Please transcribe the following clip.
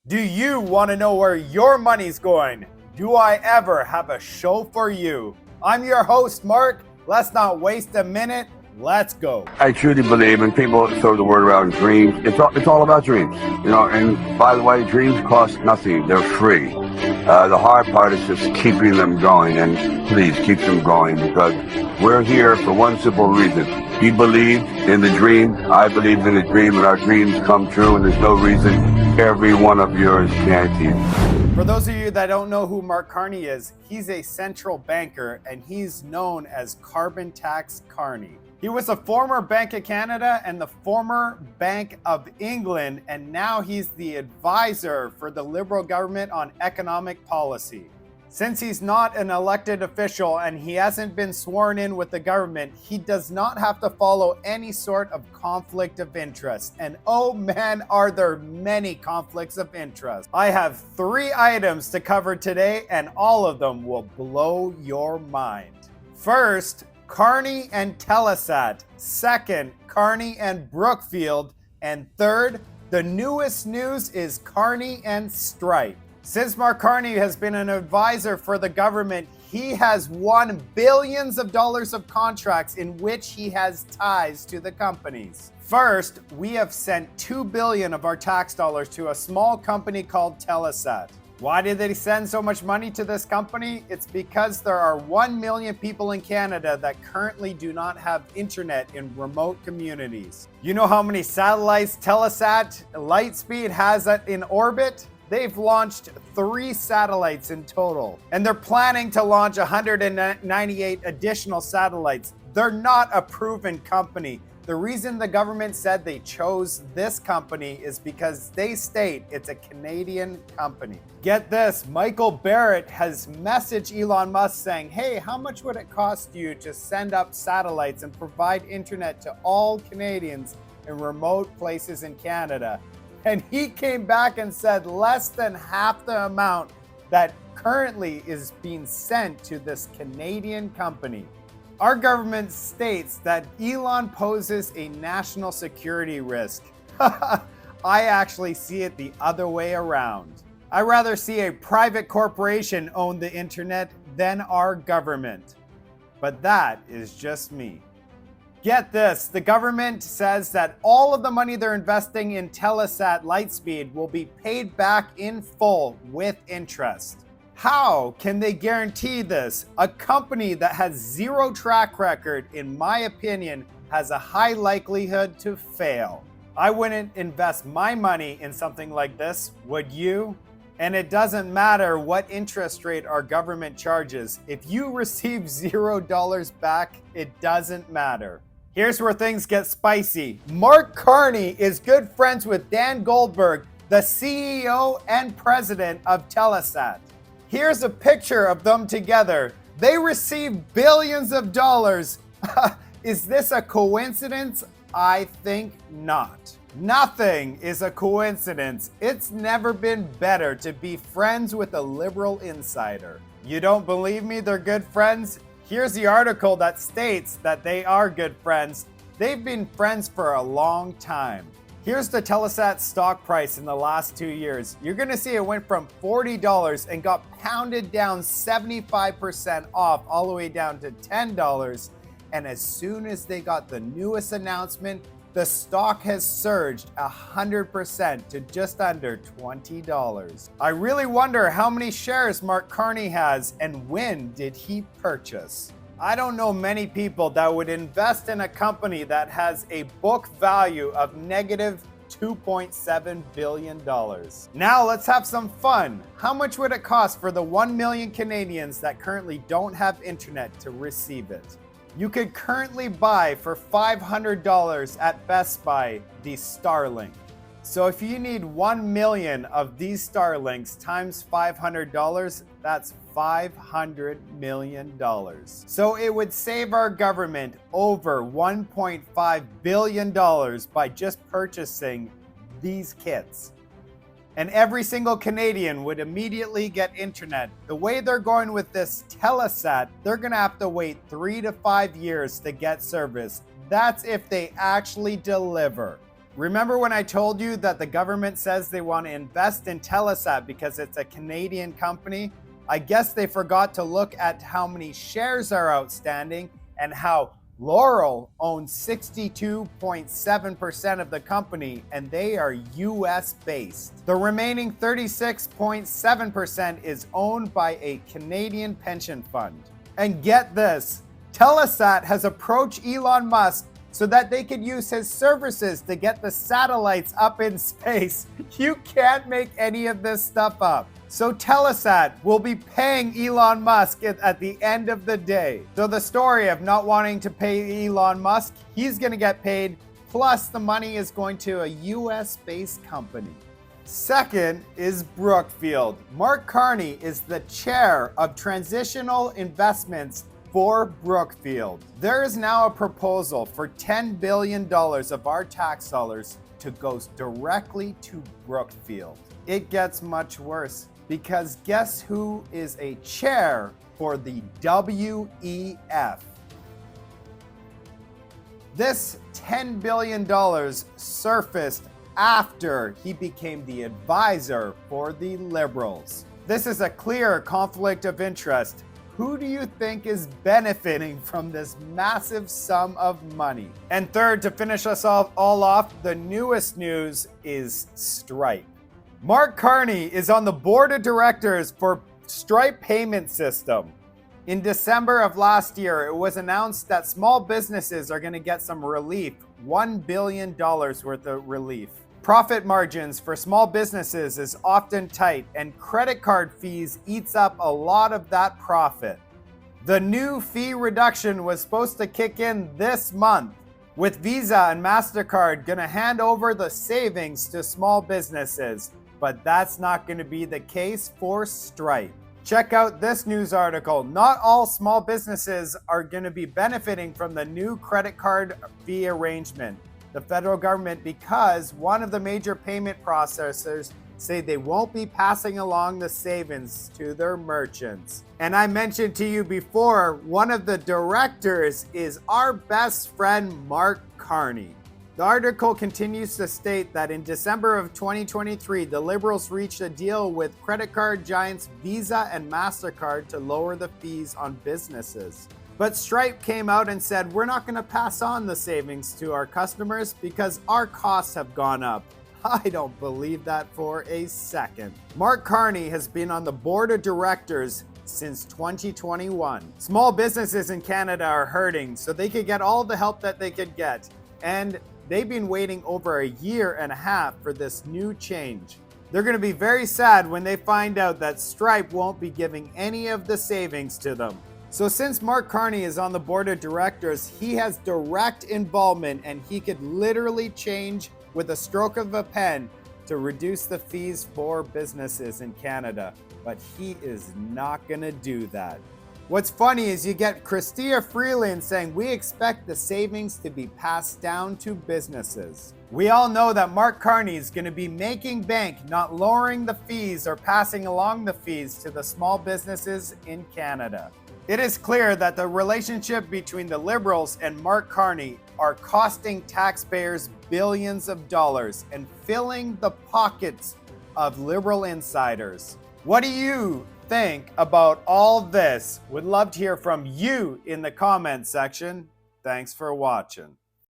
Do you want to know where your money's going? Do I ever have a show for you? I'm your host, Mark. Let's not waste a minute. Let's go. I truly believe, and people throw the word around dreams. It's all about dreams, And by the way, dreams cost nothing; they're free. The hard part is just keeping them going, and please keep them going because we're here for one simple reason. He believed in the dream. I believe in the dream, and our dreams come true. And there's no reason every one of yours can't either. For those of you that don't know who Mark Carney is, he's a central banker, and he's known as Carbon Tax Carney. He was a former Bank of Canada and the former Bank of England, and now he's the advisor for the Liberal government on economic policy. Since he's not an elected official and he hasn't been sworn in with the government, he does not have to follow any sort of conflict of interest. And oh man, are there many conflicts of interest. I have 3 items to cover today, and all of them will blow your mind. First, Carney and Telesat. Second, Carney and Brookfield. And third, the newest news is Carney and Stripe. Since Mark Carney has been an advisor for the government, he has won billions of dollars of contracts in which he has ties to the companies. First, we have sent $2 billion of our tax dollars to a small company called Telesat. Why did they send so much money to this company? It's because there are 1 million people in Canada that currently do not have internet in remote communities. You know how many satellites Telesat Lightspeed has in orbit? They've launched 3 satellites in total, and they're planning to launch 198 additional satellites. They're not a proven company. The reason the government said they chose this company is because they state it's a Canadian company. Get this, Michael Barrett has messaged Elon Musk saying, hey, how much would it cost you to send up satellites and provide internet to all Canadians in remote places in Canada? And he came back and said less than half the amount that currently is being sent to this Canadian company. Our government states that Elon poses a national security risk. I actually see it the other way around. I rather see a private corporation own the internet than our government. But that is just me. Get this, the government says that all of the money they're investing in Telesat Lightspeed will be paid back in full with interest. How can they guarantee this? A company that has 0 track record, in my opinion, has a high likelihood to fail. I wouldn't invest my money in something like this, would you? And it doesn't matter what interest rate our government charges. If you receive $0 back, it doesn't matter. Here's where things get spicy. Mark Carney is good friends with Dan Goldberg, the CEO and president of Telesat. Here's a picture of them together. They received billions of dollars. Is this a coincidence? I think not. Nothing is a coincidence. It's never been better to be friends with a liberal insider. You don't believe me they're good friends? Here's the article that states that they are good friends. They've been friends for a long time. Here's the Telesat stock price in the last 2 years. You're gonna see it went from $40 and got pounded down 75% off all the way down to $10. And as soon as they got the newest announcement, the stock has surged 100% to just under $20. I really wonder how many shares Mark Carney has and when did he purchase? I don't know many people that would invest in a company that has a book value of negative $2.7 billion. Now let's have some fun. How much would it cost for the 1 million Canadians that currently don't have internet to receive it? You could currently buy for $500 at Best Buy the Starlink. So if you need 1 million of these Starlinks times $500, that's $500 million. So it would save our government over $1.5 billion by just purchasing these kits. And every single Canadian would immediately get internet. The way they're going with this Telesat, they're gonna have to wait 3 to 5 years to get service. That's if they actually deliver. Remember when I told you that the government says they want to invest in Telesat because it's a Canadian company? I guess they forgot to look at how many shares are outstanding and how Laurel owns 62.7% of the company, and they are US based. The remaining 36.7% is owned by a Canadian pension fund. And get this, Telesat has approached Elon Musk so that they could use his services to get the satellites up in space. You can't make any of this stuff up. So Telesat will be paying Elon Musk at the end of the day. So the story of not wanting to pay Elon Musk, he's gonna get paid, plus the money is going to a US-based company. Second is Brookfield. Mark Carney is the chair of transitional investments for Brookfield. There is now a proposal for $10 billion of our tax dollars to go directly to Brookfield. It gets much worse because guess who is a chair for the WEF? This $10 billion surfaced after he became the advisor for the Liberals. This is a clear conflict of interest. Who do you think is benefiting from this massive sum of money? And third, to finish us all off, the newest news is Stripe. Mark Carney is on the board of directors for Stripe payment system. In December of last year, it was announced that small businesses are going to get some relief, $1 billion worth of relief. Profit margins for small businesses is often tight, and credit card fees eats up a lot of that profit. The new fee reduction was supposed to kick in this month, with Visa and MasterCard going to hand over the savings to small businesses, but that's not going to be the case for Stripe. Check out this news article. Not all small businesses are going to be benefiting from the new credit card fee arrangement. The federal government, because one of the major payment processors say they won't be passing along the savings to their merchants. And I mentioned to you before, one of the directors is our best friend, Mark Carney. The article continues to state that in December of 2023, the Liberals reached a deal with credit card giants Visa and MasterCard to lower the fees on businesses. But Stripe came out and said, we're not going to pass on the savings to our customers because our costs have gone up. I don't believe that for a second. Mark Carney has been on the board of directors since 2021. Small businesses in Canada are hurting, so they could get all the help that they could get. And they've been waiting over a year and a half for this new change. They're going to be very sad when they find out that Stripe won't be giving any of the savings to them. So since Mark Carney is on the board of directors, he has direct involvement and he could literally change with a stroke of a pen to reduce the fees for businesses in Canada. But he is not going to do that. What's funny is you get Chrystia Freeland saying, we expect the savings to be passed down to businesses. We all know that Mark Carney is going to be making bank, not lowering the fees or passing along the fees to the small businesses in Canada. It is clear that the relationship between the Liberals and Mark Carney are costing taxpayers billions of dollars and filling the pockets of Liberal insiders. What do you think about all this? Would love to hear from you in the comments section. Thanks for watching.